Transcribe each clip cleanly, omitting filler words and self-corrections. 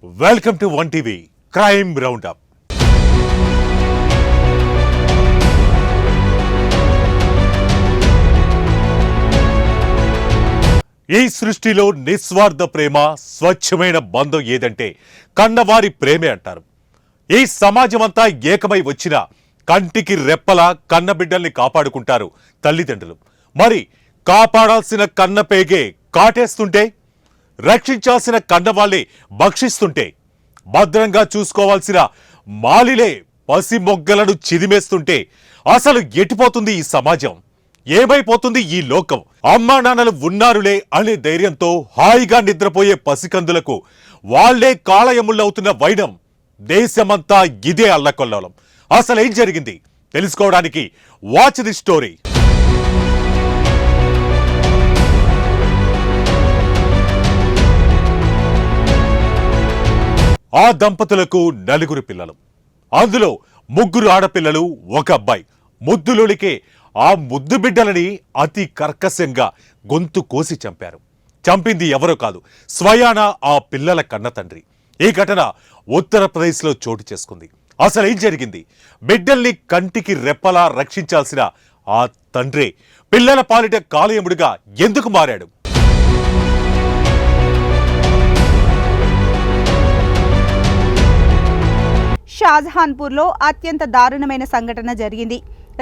Welcome to One TV Crime Roundup. ఈ సృష్టిలో నిస్వార్థ ప్రేమ స్వచ్ఛమైన బంధం ఏదంటే కన్నవారి ప్రేమే అంటారు. ఈ సమాజమంతా ఏకమై వచ్చిన కంటికి రెప్పలా కన్నబిడ్డల్ని కాపాడుకుంటారు తల్లిదండ్రులు. మరి కాపాడాల్సిన కన్నపేగే కాటేస్తుంటే, రక్షించాల్సిన కన్నవాళ్ళే భక్షిస్తుంటే, భద్రంగా చూసుకోవాల్సిన మాలిలే పసి మొగ్గలను చిదిమేస్తుంటే అసలు ఎటుపోతుంది ఈ సమాజం? ఏమైపోతుంది ఈ లోకం? అమ్మా నాన్నలు ఉన్నారులే అనే ధైర్యంతో హాయిగా నిద్రపోయే పసికందులకు వాళ్లే కాళయముళ్ళవుతున్న వైనం దేశమంతా ఇదే అల్లకొల్లోలం. అసలేం జరిగింది తెలుసుకోవడానికి వాచ్ ది స్టోరీ. ఆ దంపతులకు 4 పిల్లలు, అందులో 3 ఆడపిల్లలు, 1 అబ్బాయి. ముద్దులోలికే ఆ ముద్దు బిడ్డలని అతి కర్కశంగా గొంతు కోసి చంపారు. చంపింది ఎవరో కాదు, స్వయాన ఆ పిల్లల కన్న తండ్రి. ఈ ఘటన ఉత్తరప్రదేశ్లో చోటు చేసుకుంది. అసలేం జరిగింది? బిడ్డల్ని కంటికి రెప్పలా రక్షించాల్సిన ఆ తండ్రే పిల్లల పాలిట కాళయముడిగా ఎందుకు మారాడు? షాజహాన్పూర్లో అత్యంత దారుణమైన సంఘటన జరిగింది.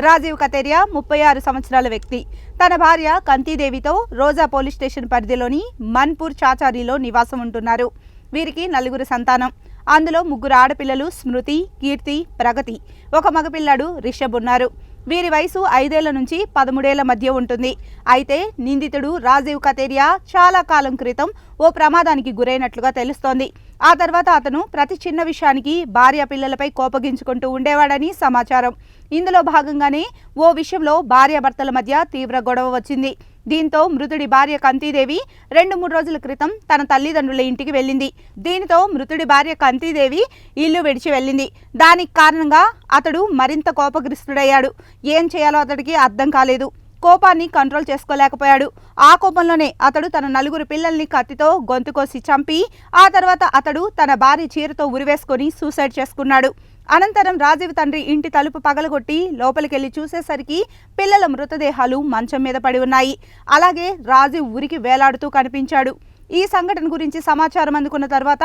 రాజీవ్ కతేరియా 36 సంవత్సరాల వ్యక్తి తన భార్య కంతీదేవితో రోజా పోలీస్ స్టేషన్ పరిధిలోని మన్పూర్ చాచారీలో నివాసం ఉంటున్నారు. వీరికి 4 సంతానం. అందులో 3 ఆడపిల్లలు స్మృతి, కీర్తి, ప్రగతి, 1 మగపిల్లాడు రిషబ్ ఉన్నారు. వీరి వయసు 5 ఏళ్ల నుంచి 13 ఏళ్ల మధ్య ఉంటుంది. అయితే నిందితుడు రాజీవ్ కతేరియా చాలా కాలం క్రితం ఓ ప్రమాదానికి గురైనట్లుగా తెలుస్తోంది. ఆ తర్వాత అతను ప్రతి చిన్న విషయానికి భార్య పిల్లలపై కోపగించుకుంటూ ఉండేవాడని సమాచారం. ఇందులో భాగంగానే ఓ విషయంలో భార్యాభర్తల మధ్య తీవ్ర గొడవ వచ్చింది. దీంతో మృతుడి భార్య కంతీదేవి 2-3 రోజుల క్రితం తన తల్లిదండ్రుల ఇంటికి వెళ్ళింది. దీనితో మృతుడి భార్య కంతీదేవి ఇల్లు విడిచి వెళ్ళింది. దానికి కారణంగా అతడు మరింత కోపగ్రస్తుడయ్యాడు. ఏం చేయాలో అతడికి అర్థం కాలేదు. కోపాన్ని కంట్రోల్ చేసుకోలేకపోయాడు. ఆ కోపంలోనే అతడు తన 4 పిల్లల్ని కత్తితో గొంతు కోసి చంపి ఆ తర్వాత అతడు తన భార్య చీరతో ఉరివేసుకొని సూసైడ్ చేసుకున్నాడు. అనంతరం రాజీవ్ తండ్రి ఇంటి తలుపు పగలగొట్టి లోపలికెళ్లి చూసేసరికి పిల్లల మృతదేహాలు మంచం మీద పడి ఉన్నాయి. అలాగే రాజీవ్ ఉరికి వేలాడుతూ కనిపించాడు. ఈ సంఘటన గురించి సమాచారం అందుకున్న తర్వాత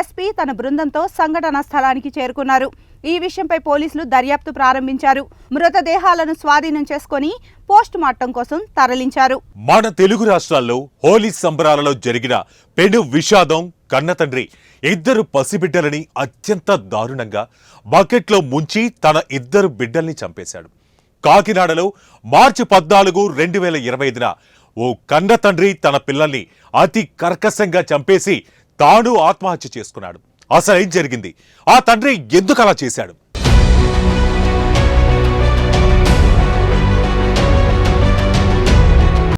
ఎస్పీ తన బృందంతో సంఘటనా స్థలానికి చేరుకున్నారు. ఈ విషయంపై పోలీసులు దర్యాప్తు ప్రారంభించారు. మృతదేహాలను స్వాధీనం చేసుకుని పోస్ట్ మార్టం కోసం తరలించారు. మన తెలుగు రాష్ట్రాల్లో హోలీ సంబరాలలో జరిగిన పెను విషాదం కన్నతండ్రి 2 పసిబిడ్డలని అత్యంత దారుణంగా బకెట్లో ముంచి తన 2 బిడ్డల్ని చంపేశాడు. కాకినాడలో మార్చి 14, 2025న ఓ కన్న తండ్రి తన పిల్లల్ని అతి కర్కశంగా చంపేసి తాను ఆత్మహత్య చేసుకున్నాడు. అసలేం జరిగింది? ఆ తండ్రి ఎందుకు అలా చేశాడు?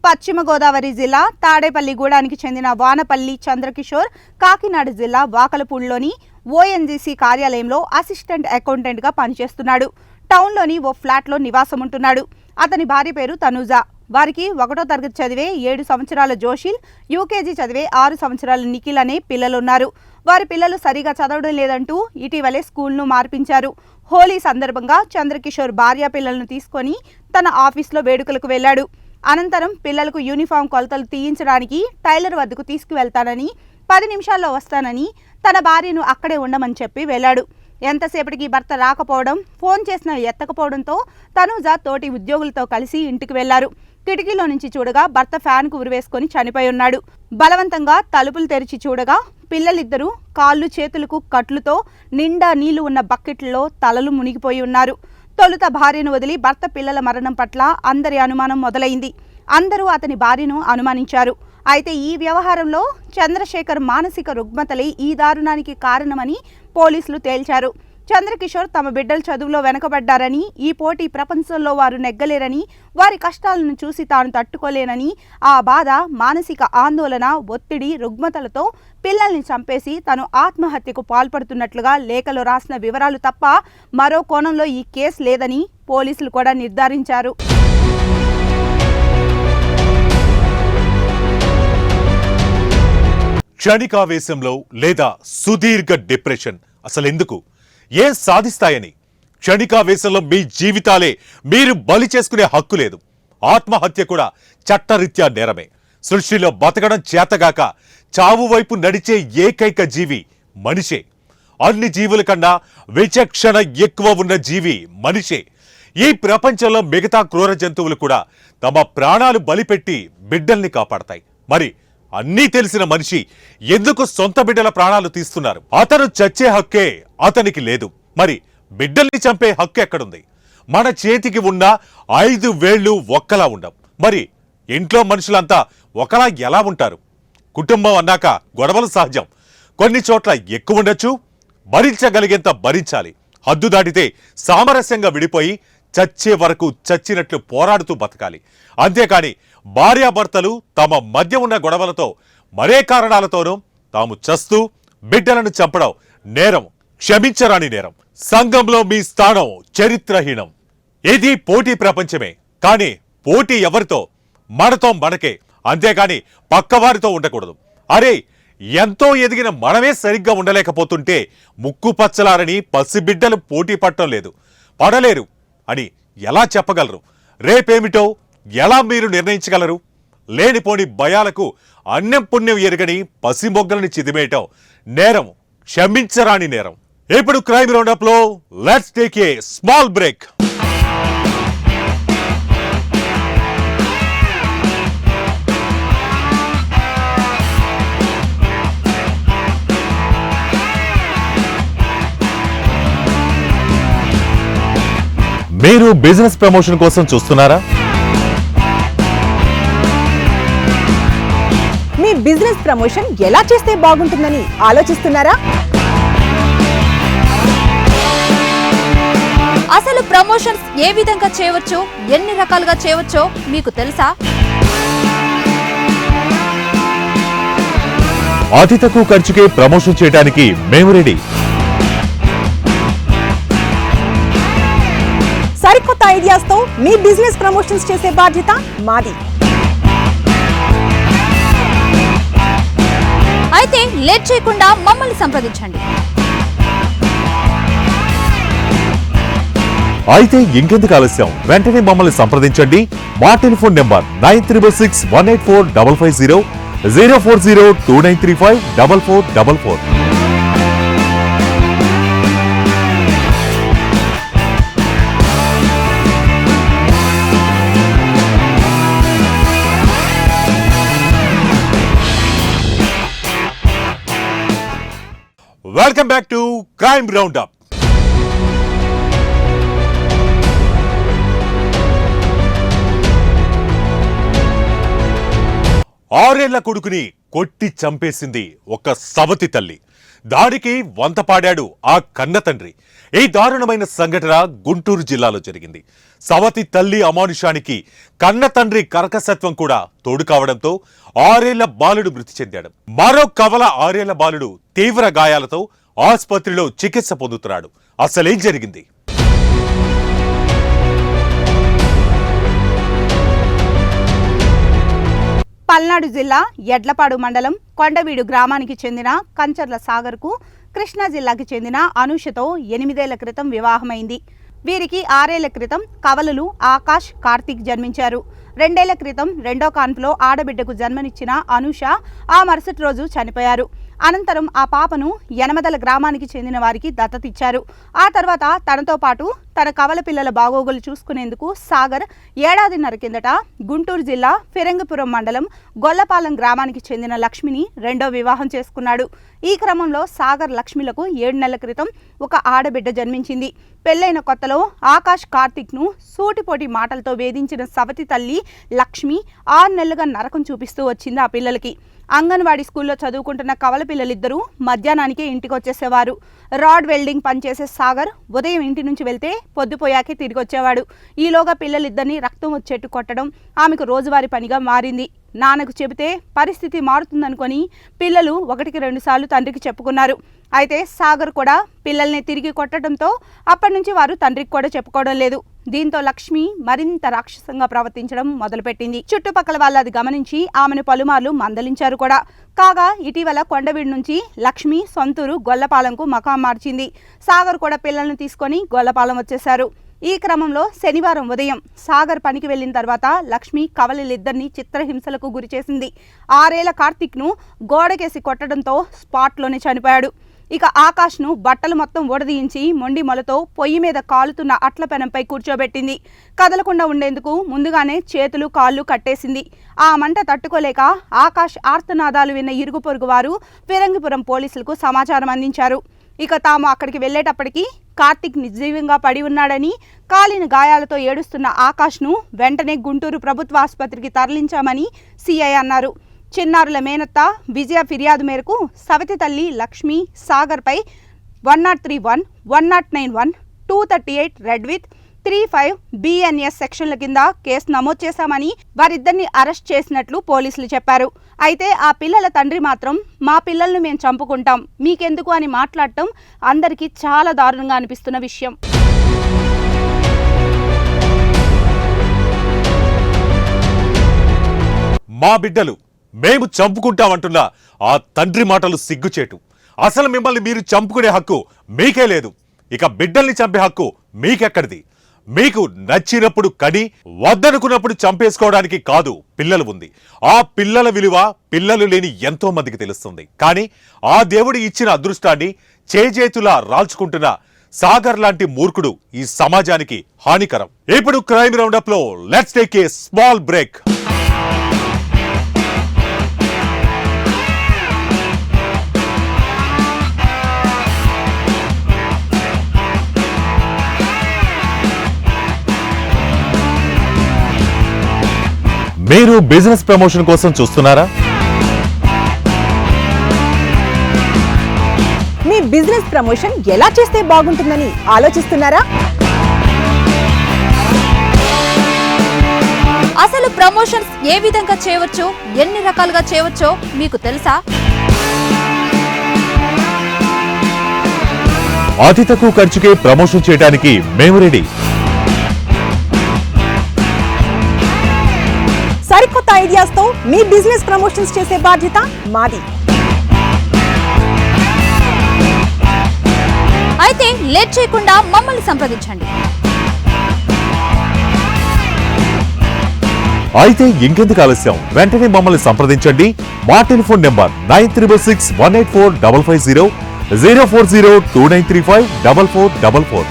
పశ్చిమ గోదావరి జిల్లా తాడేపల్లిగూడానికి చెందిన వానపల్లి చంద్రకిషోర్ కాకినాడ జిల్లా వాకలపూడిలోని ఓఎన్జీసీ కార్యాలయంలో అసిస్టెంట్ అకౌంటెంట్గా పనిచేస్తున్నాడు. టౌన్లోని ఓ ఫ్లాట్లో నివాసం ఉంటున్నాడు. అతని భార్య పేరు తనూజ. వారికి 1వ తరగతి చదివే 7 సంవత్సరాల జోషిల్, యూకేజీ చదివే 6 సంవత్సరాల నిఖిల్ అనే పిల్లలున్నారు. వారి పిల్లలు సరిగా చదవడం లేదంటూ ఇటీవలే స్కూల్ను మార్పించారు. హోలీ సందర్భంగా చంద్రకిషోర్ భార్య పిల్లలను తీసుకొని తన ఆఫీస్లో వేడుకలకు వెళ్లాడు. అనంతరం పిల్లలకు యూనిఫామ్ కొలతలు తీయించడానికి టైలర్ వద్దకు తీసుకువెళ్తానని, 10 నిమిషాల్లో వస్తానని తన భార్యను అక్కడే ఉండమని చెప్పి వెళ్లాడు. ఎంతసేపటికి భర్త రాకపోవడం, ఫోన్ చేసినా ఎత్తకపోవడంతో తనూజ తోటి ఉద్యోగులతో కలిసి ఇంటికి వెళ్లారు. కిటికీలో నుంచి చూడగా భర్త ఫ్యాన్కు ఉరివేసుకొని చనిపోయి ఉన్నాడు. బలవంతంగా తలుపులు తెరిచి చూడగా పిల్లలిద్దరూ కాళ్ళు చేతులకు కట్లుతో నిండా నీళ్లు ఉన్న బకెట్లలో తలలు మునిగిపోయి ఉన్నారు. తొలుత భార్యను వదిలి భర్త పిల్లల మరణం పట్ల అందరి అనుమానం మొదలైంది. అందరూ అతని భార్యను అనుమానించారు. అయితే ఈ వ్యవహారంలో చంద్రశేఖర్ మానసిక రుగ్మతలే ఈ దారుణానికి కారణమని పోలీసులు తేల్చారు. చంద్రకిషోర్ తమ బిడ్డలు చదువులో వెనకబడ్డారని, ఈ పోటీ ప్రపంచంలో వారు నెగ్గలేరని, వారి కష్టాలను చూసి తాను తట్టుకోలేనని, ఆ బాధ, మానసిక ఆందోళన, ఒత్తిడి, రుగ్మతలతో పిల్లల్ని చంపేసి తను ఆత్మహత్యకు పాల్పడుతున్నట్లుగా లేఖలో రాసిన వివరాలు తప్ప మరో కోణంలో ఈ కేసు లేదని పోలీసులు కూడా నిర్ధారించారు. క్షణికావేశంలో లేదా సుదీర్ఘ డిప్రెషన్ అసలెందుకు? ఏం సాధిస్తాయని? క్షణికావేశంలో మీ జీవితాలే మీరు బలి చేసుకునే హక్కు లేదు. ఆత్మహత్య కూడా చట్టరీత్యా నేరమే. సృష్టిలో బతకడం చేతగాక చావు వైపు నడిచే ఏకైక జీవి మనిషే. అన్ని జీవుల కన్నా విచక్షణ ఎక్కువ ఉన్న జీవి మనిషే. ఈ ప్రపంచంలో మిగతా క్రూర జంతువులు కూడా తమ ప్రాణాలు బలిపెట్టి బిడ్డల్ని కాపాడతాయి. మరి అన్నీ తెలిసిన మనిషి ఎందుకు సొంత బిడ్డల ప్రాణాలు తీస్తున్నారు? అతను చచ్చే హక్కే అతనికి లేదు. మరి బిడ్డల్ని చంపే హక్కు ఎక్కడుంది? మన చేతికి ఉన్న 5 వేళ్లు ఒక్కలా ఉండవు. మరి ఇంట్లో మనుషులంతా ఒకలా ఎలా ఉంటారు? కుటుంబం అన్నాక గొడవలు సహజం. కొన్ని చోట్ల ఎక్కువ ఉండొచ్చు, భరించగలిగేంత భరించాలి. హద్దు దాటితే సామరస్యంగా విడిపోయి చచ్చే వరకు చచ్చినట్లు పోరాడుతూ బతకాలి. అంతేకాని భార్యాభర్తలు తమ మధ్య ఉన్న గొడవలతో మరే కారణాలతోనూ తాము చస్తూ బిడ్డలను చంపడం నేరం, క్షమించరాని నేరం. సంఘంలో మీ స్థానం చరిత్రహీనం. ఇది పోటీ ప్రపంచమే, కానీ పోటీ ఎవరితో? మనతో మనకే, అంతేకాని పక్కవారితో ఉండకూడదు. అరే, ఎంతో ఎదిగిన మనమే సరిగ్గా ఉండలేకపోతుంటే ముక్కు పచ్చలారని పసిబిడ్డలు పోటీ పట్టడం లేదు, పడలేరు అని ఎలా చెప్పగలరు? రేపేమిటో ఎలా మీరు నిర్ణయించగలరు? లేనిపోని భయాలకు అన్నం పుణ్యం ఎరగని పసిమొగ్గలని చిదిమేయటం నేరం, క్షమించరాని నేరం. ఇప్పుడు క్రైమ్ రౌండప్ లో let's take a small break. మీరు బిజినెస్ ప్రమోషన్ కోసం చూస్తున్నారా? మీ బిజినెస్ ప్రమోషన్ ఎలా చేస్తే బాగుంటుందని ఆలోచిస్తున్నారా? అసలు ప్రమోషన్స్ ఏ విధంగా చేయవచ్చో, ఎన్ని రకాలుగా చేయవచ్చో మీకు తెలుసా? అతి తక్కువ ఖర్చుకే ప్రమోషన్ చేయడానికి మేము రెడీ. సరికొత్త ఐడియాస్ తో మీ బిజినెస్ ప్రమోషన్స్ చేసే బాధ్యత మాది. అయితే లేట్ చేయకుండా మమ్మల్ని సంప్రదించండి. అయితే ఇంకెందుకు ఆలస్యం? వెంటనే మమ్మల్ని సంప్రదించండి. మా telephone number 9361845550, 04029354444. Welcome back to crime roundup. ఆరేళ్ల కొడుకుని కొట్టి చంపేసింది ఒక సవతి తల్లి. దాడికి వంతపాడాడు ఆ కన్న తండ్రి. ఈ దారుణమైన సంఘటన గుంటూరు జిల్లాలో జరిగింది. సవతి తల్లి అమానుషానికి కన్న తండ్రి కర్కసత్వం కూడా తోడు కావడంతో 6 ఏళ్ల బాలుడు మృతి చెందాడు. మరో కవల 6 ఏళ్ల బాలుడు తీవ్ర గాయాలతో ఆసుపత్రిలో చికిత్స పొందుతున్నాడు. అసలేం జరిగింది? పల్నాడు జిల్లా యడ్లపాడు మండలం కొండవీడు గ్రామానికి చెందిన కంచర్ల సాగర్కు కృష్ణా జిల్లాకి చెందిన అనూషతో 8 ఏళ్ల క్రితం వివాహమైంది. వీరికి 6 ఏళ్ల క్రితం కవలలు ఆకాష్, కార్తీక్ జన్మించారు. 2 ఏళ్ల క్రితం రెండో కాన్పులో ఆడబిడ్డకు జన్మనిచ్చిన అనూష ఆ మరుసటి రోజు చనిపోయారు. అనంతరం ఆ పాపను యనమదల గ్రామానికి చెందిన వారికి దత్తతిచ్చారు. ఆ తర్వాత తనతో పాటు తన కవల పిల్లల బాగోగులు చూసుకునేందుకు సాగర్ 1.5 ఏళ్ల కిందట గుంటూరు జిల్లా ఫిరంగిపురం మండలం గొల్లపాలెం గ్రామానికి చెందిన లక్ష్మిని రెండో వివాహం చేసుకున్నాడు. ఈ క్రమంలో సాగర్ లక్ష్మిలకు 7 నెలల క్రితం ఒక ఆడబిడ్డ జన్మించింది. పెళ్లైన కొత్తలో ఆకాష్, కార్తీక్ను సూటిపోటి మాటలతో వేధించిన సవతి తల్లి లక్ష్మి 6 నెలలుగా నరకం చూపిస్తూ వచ్చింది ఆ పిల్లలకి. అంగన్వాడీ స్కూల్లో చదువుకుంటున్న కవల పిల్లలిద్దరూ మధ్యాహ్నానికే ఇంటికి వచ్చేసేవారు. రాడ్ వెల్డింగ్ పనిచేసే సాగర్ ఉదయం ఇంటి నుంచి వెళ్తే పొద్దుపోయాకే తిరిగి వచ్చేవాడు. ఈలోగా పిల్లలిద్దరినీ రక్తం వచ్చేట్టు కొట్టడం ఆమెకు రోజువారీ పనిగా మారింది. నాన్నకు చెబితే పరిస్థితి మారుతుందనుకొని పిల్లలు 1-2 సార్లు తండ్రికి చెప్పుకున్నారు. అయితే సాగర్ కూడా పిల్లల్ని తిరిగి కొట్టడంతో అప్పటి నుంచి వారు తండ్రికి కూడా చెప్పుకోవడం లేదు. దీంతో లక్ష్మి మరింత రాక్షసంగా ప్రవర్తించడం మొదలుపెట్టింది. చుట్టుపక్కల వాళ్ళు అది గమనించి ఆమెను పలుమార్లు మందలించారు కూడా. కాగా ఇటీవల కొండవీడు నుంచి లక్ష్మి సొంతూరు గొల్లపాలెంకు మకాం మార్చింది. సాగర్ కూడా పిల్లలను తీసుకొని గొల్లపాలెం వచ్చేశారు. ఈ క్రమంలో శనివారం ఉదయం సాగర్ పనికి వెళ్లిన తర్వాత లక్ష్మి కవలలిద్దరినీ చిత్రహింసలకు గురి చేసింది. 6 ఏళ్ల కార్తిక్ను గోడకేసి కొట్టడంతో స్పాట్లోనే చనిపోయాడు. ఇక ఆకాష్ను బట్టలు మొత్తం ఊడదీయించి మొండి మొలతో పొయ్యి మీద కాలుతున్న అట్ల పెనంపై కూర్చోబెట్టింది. కదలకుండా ఉండేందుకు ముందుగానే చేతులు కాళ్ళు కట్టేసింది. ఆ మంట తట్టుకోలేక ఆకాష్ ఆర్తనాదాలు విన్న ఇరుగు పొరుగు వారు ఫిరంగిపురం పోలీసులకు సమాచారం అందించారు. ఇక తాము అక్కడికి వెళ్లేటప్పటికీ కార్తిక్ నిర్జీవంగా పడి ఉన్నాడని, కాలిన గాయాలతో ఏడుస్తున్న ఆకాష్ను వెంటనే గుంటూరు ప్రభుత్వ ఆసుపత్రికి తరలించామని సిఐ అన్నారు. చిన్నారుల మేనత్త విజయ ఫిర్యాదు మేరకు సవతి తల్లి లక్ష్మి సాగర్పై 103(1), 109(1), 238 రెడ్ విత్ 35 BNS సెక్షన్ల కింద కేసు నమోదు చేశామని, వారిద్దరిని అరెస్ట్ చేసినట్లు పోలీసులు చెప్పారు. అయితే ఆ పిల్లల తండ్రి మాత్రం మా పిల్లలను మేము చంపుకుంటాం, మీకెందుకు అని మాట్లాడటం అందరికీ చాలా దారుణంగా అనిపిస్తున్న విషయం. మా బిడ్డలు మేము చంపుకుంటామంటున్న ఆ తండ్రి మాటలు సిగ్గుచేటు. అసలు మిమ్మల్ని మీరు చంపుకునే హక్కు మీకే లేదు. ఇక బిడ్డల్ని చంపే హక్కు మీకెక్కడిది? మీకు నచ్చినప్పుడు కని వద్దనుకున్నప్పుడు చంపేసుకోవడానికి కాదు పిల్లలు ఉంది. ఆ పిల్లల విలువ పిల్లలు లేని ఎంతో మందికి తెలుస్తుంది. కానీ ఆ దేవుడు ఇచ్చిన అదృష్టాన్ని చేజేతులా రాల్చుకుంటున్న సాగర్ లాంటి మూర్ఖుడు ఈ సమాజానికి హానికరం. ఇప్పుడు క్రైమ్ రౌండప్ లో let's take a small break. మీరు బిజినెస్ ప్రమోషన్ కోసం చూస్తున్నారా? మీ బిజినెస్ ప్రమోషన్ ఎలా చేస్తే బాగుంటుందని ఆలోచిస్తున్నారా? అసలు ప్రమోషన్స్ ఏ విధంగా చేయవచ్చో, ఎన్ని రకాలుగా చేయవచ్చో మీకు తెలుసా? అతి తక్కువ ఖర్చుకే ప్రమోషన్ చేయడానికి మేము రెడీ. సరికొత్త ఐడియాస్ తో మీ బిజినెస్ ప్రమోషన్స్ చేసే బాధ్యత మాది. అయితే లేట్ చేయకుండా మమ్మల్ని సంప్రదించండి. అయితే ఇంకెందుకు ఆలస్యం, వెంటనే మమ్మల్ని సంప్రదించండి. మా telephone number 9361845550, 04029354444.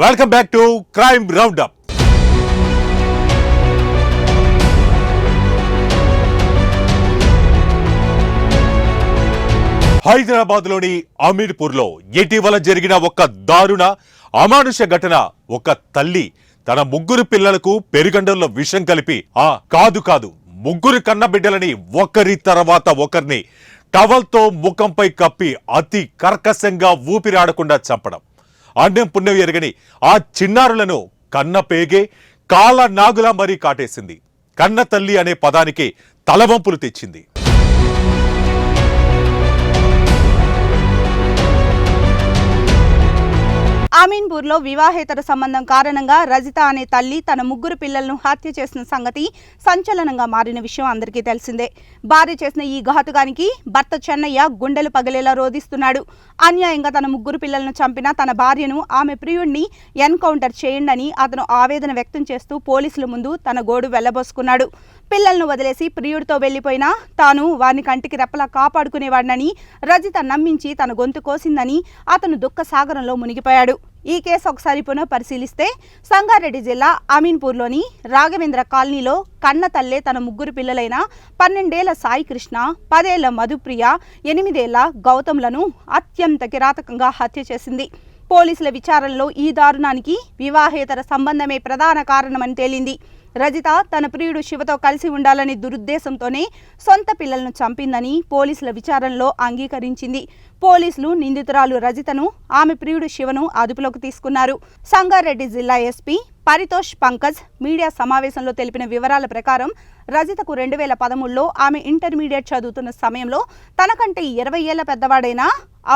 Welcome back to crime roundup. Hyderabad లోని అమీర్పూర్ లో ఇటీవల జరిగిన ఒక దారుణ అమానుష ఘటన. ఒక తల్లి తన 3 పిల్లలకు పెరుగండంలో విషం కలిపి కాదు ముగ్గురు కన్న బిడ్డలని ఒకరి తర్వాత ఒకరిని టవల్తో ముఖంపై కప్పి అతి కర్కశంగా ఊపిరాడకుండా చంపడం. అన్నం పుణ్యం ఎరగని ఆ చిన్నారులను కన్న పేగే కాళ్ళ నాగులా మరీ కాటేసింది. కన్న తల్లి అనే పదానికి తలవంపులు తెచ్చింది. అమీన్పూర్లో వివాహేతర సంబంధం కారణంగా రజిత అనే తల్లి తన 3 పిల్లలను హత్య చేసిన సంగతి సంచలనంగా మారిన విషయం అందరికీ తెలిసిందే. భార్య చేసిన ఈ ఘాతుకానికి భర్త చెన్నయ్య గుండెలు పగిలేలా రోధిస్తున్నాడు. అన్యాయంగా తన 3 పిల్లలను చంపిన తన భార్యను, ఆమె ప్రియుడిని ఎన్కౌంటర్ చేయండని అతను ఆవేదన వ్యక్తం చేస్తూ పోలీసుల ముందు తన గోడు వెళ్లబోసుకున్నాడు. పిల్లలను వదిలేసి ప్రియుడితో వెళ్లిపోయినా తాను వారిని కంటికి రెప్పలా కాపాడుకునేవాడినని రజిత నమ్మించి తన గొంతు కోసిందని అతను దుఃఖ సాగరంలో మునిగిపోయాడు. ఈ కేసు ఒకసారి పునః పరిశీలిస్తే సంగారెడ్డి జిల్లా అమీన్పూర్లోని రాఘవేంద్ర కాలనీలో కన్న తల్లే తన 3 పిల్లలైన 12 ఏళ్ల సాయి కృష్ణ, 10 ఏళ్ల మధుప్రియ, 8 ఏళ్ల గౌతమ్లను అత్యంత కిరాతకంగా హత్య చేసింది. పోలీసుల విచారణలో ఈ దారుణానికి వివాహేతర సంబంధమే ప్రధాన కారణమని తేలింది. రజిత తన ప్రియుడు శివతో కలిసి ఉండాలనే దురుద్దేశంతోనే సొంత పిల్లలను చంపిందని పోలీసుల విచారణలో అంగీకరించింది. పోలీసులు నిందితురాలు రజితను, ఆమె ప్రియుడు శివను అదుపులోకి తీసుకున్నారు. సంగారెడ్డి జిల్లా ఎస్పీ పరితోష్ పంకజ్ మీడియా సమావేశంలో తెలిపిన వివరాల ప్రకారం రజితకు 2013లో ఆమె ఇంటర్మీడియట్ చదువుతున్న సమయంలో తనకంటే 20 ఏళ్ల పెద్దవాడైన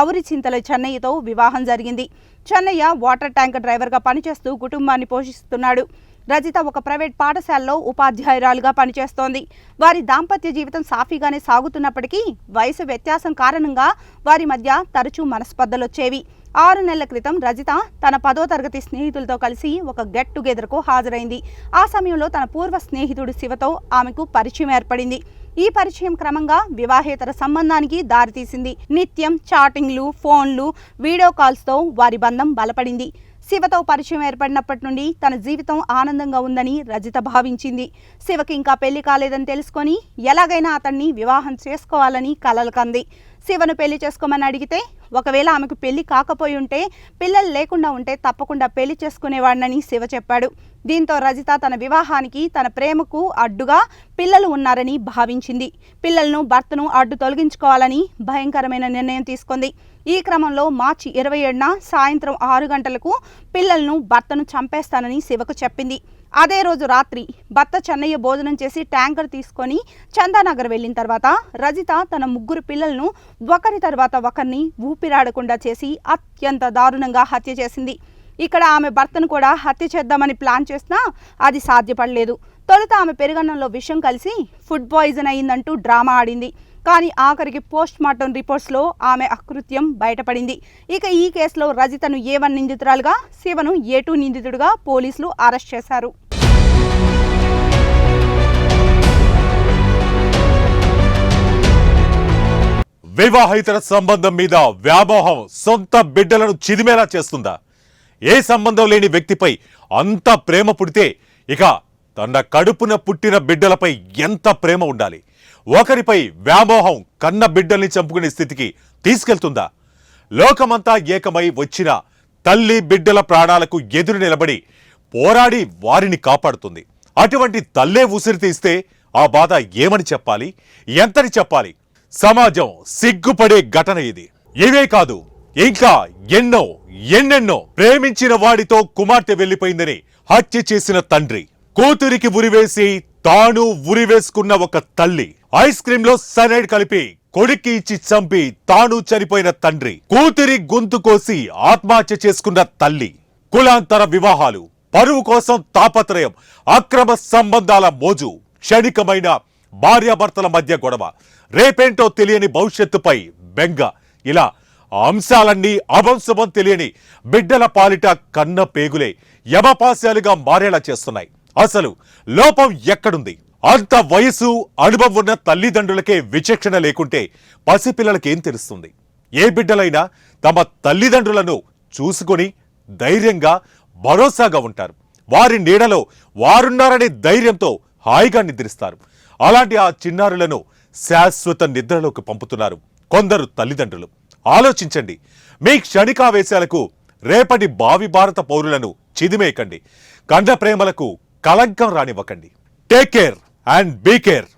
ఔరిచింతల చెన్నయ్యతో వివాహం జరిగింది. చెన్నయ్య వాటర్ ట్యాంక్ డ్రైవర్గా పనిచేస్తూ కుటుంబాన్ని పోషిస్తున్నాడు. రజిత ఒక ప్రైవేట్ పాఠశాలలో ఉపాధ్యాయురాలుగా పనిచేస్తోంది. వారి దాంపత్య జీవితం సాఫీగానే సాగుతున్నప్పటికీ వయసు వ్యత్యాసం కారణంగా వారి మధ్య తరచూ మనస్పర్ధలొచ్చేవి. 6 నెలల క్రితం రజిత తన 10వ తరగతి స్నేహితులతో కలిసి ఒక గెట్ టుగెదర్కు హాజరైంది. ఆ సమయంలో తన పూర్వ స్నేహితుడు శివతో ఆమెకు పరిచయం ఏర్పడింది. ఈ పరిచయం క్రమంగా వివాహేతర సంబంధానికి దారితీసింది. నిత్యం చాటింగ్లు, ఫోన్లు, వీడియో కాల్స్తో వారి బంధం బలపడింది. శివతో పరిచయం ఏర్పడినప్పటి నుండి తన జీవితం ఆనందంగా ఉందని రజిత భావించింది. శివకి ఇంకా పెళ్లి కాలేదని తెలుసుకొని ఎలాగైనా అతన్ని వివాహం చేసుకోవాలని కలలు కంది. శివను పెళ్లి చేసుకోమని అడిగితే ఒకవేళ ఆమెకు పెళ్లి కాకపోయి ఉంటే, పిల్లలు లేకుండా ఉంటే తప్పకుండా పెళ్లి చేసుకునేవాడినని శివ చెప్పాడు. దీంతో రజిత తన వివాహానికి, తన ప్రేమకు అడ్డుగా పిల్లలు ఉన్నారని భావించింది. పిల్లలను, భర్తను అడ్డు తొలగించుకోవాలని భయంకరమైన నిర్ణయం తీసుకుంది. ఈ క్రమంలో మార్చి 27న సాయంత్రం 6 గంటలకు పిల్లలను, భర్తను చంపేస్తానని శివకు చెప్పింది. అదే రోజు రాత్రి భర్త చెన్నయ్య భోజనం చేసి ట్యాంకర్ తీసుకొని చందానగర్ వెళ్లిన తర్వాత రజిత తన 3 పిల్లలను ఒకరి తర్వాత ఒకరిని ఊపిరాడకుండా చేసి అత్యంత దారుణంగా హత్య చేసింది. ఇక్కడ ఆమె భర్తను కూడా హత్య చేద్దామని ప్లాన్ చేసినా అది సాధ్యపడలేదు. తొలుత ఆమె పెరుగన్నంలో విషం కలిసి ఫుడ్ పాయిజన్ అయిందంటూ డ్రామా ఆడింది. కానీ ఆఖరికి పోస్ట్ మార్టం రిపోర్ట్స్లో ఆమె అకృత్యం బయటపడింది. ఇక ఈ కేసులో రజితను A1 నిందితురాలుగా, శివను A2 నిందితుడిగా పోలీసులు అరెస్ట్ చేశారు. వివాహేతర సంబంధం మీద వ్యామోహం సొంత బిడ్డలను చిదిమేలా చేస్తుందా? ఏ సంబంధం లేని వ్యక్తిపై అంత ప్రేమ పుడితే ఇక తన కడుపున పుట్టిన బిడ్డలపై ఎంత ప్రేమ ఉండాలి? ఒకరిపై వ్యామోహం కన్న బిడ్డల్ని చంపుకునే స్థితికి తీసుకెళ్తుందా? లోకమంతా ఏకమై వచ్చిన తల్లి బిడ్డల ప్రాణాలకు ఎదురు నిలబడి పోరాడి వారిని కాపాడుతుంది. అటువంటి తల్లే ఉసిరి తీస్తే ఆ బాధ ఏమని చెప్పాలి? ఎంతని చెప్పాలి? సమాజం సిగ్గుపడే ఘటన ఇది. ఇవే కాదు, ఇంకా ఎన్నెన్నో. ప్రేమించిన వాడితో కుమార్తె వెళ్లిపోయిందని హత్య చేసిన తండ్రి, కూతురికి ఉరివేసి తాను ఉరివేసుకున్న ఒక తల్లి, ఐస్ క్రీమ్ లో సైనైడ్ కలిపి కొడుక్కి ఇచ్చి చంపి తాను చనిపోయిన తండ్రి, కూతురి గొంతు కోసి ఆత్మహత్య చేసుకున్న తల్లి, కులాంతర వివాహాలు, పరువు కోసం తాపత్రయం, అక్రమ సంబంధాల మోజు, క్షణికమైన భార్యాభర్తల మధ్య గొడవ, రేపేంటో తెలియని భవిష్యత్తుపై బెంగ, ఇలా అంశాలన్నీ అభంశుభం తెలియని బిడ్డల పాలిట కన్న పేగులే యమపాశాలుగా మారేలా చేస్తున్నాయి. అసలు లోపం ఎక్కడుంది? అంత వయసు, అనుభవం ఉన్న తల్లిదండ్రులకే విచక్షణ లేకుంటే పసిపిల్లలకేం తెలుస్తుంది? ఏ బిడ్డలైనా తమ తల్లిదండ్రులను చూసుకొని ధైర్యంగా, భరోసాగా ఉంటారు. వారి నీడలో వారున్నారనే ధైర్యంతో హాయిగా నిద్రిస్తారు. అలాంటి ఆ చిన్నారులను శాశ్వత నిద్రలోకి పంపుతున్నారు కొందరు తల్లిదండ్రులు. ఆలోచించండి. మీ క్షణికావేశాలకు రేపటి భావి భారత పౌరులను చిదిమేయకండి. కన్న ప్రేమలకు కళంకం రానివ్వకండి. Take care and be care.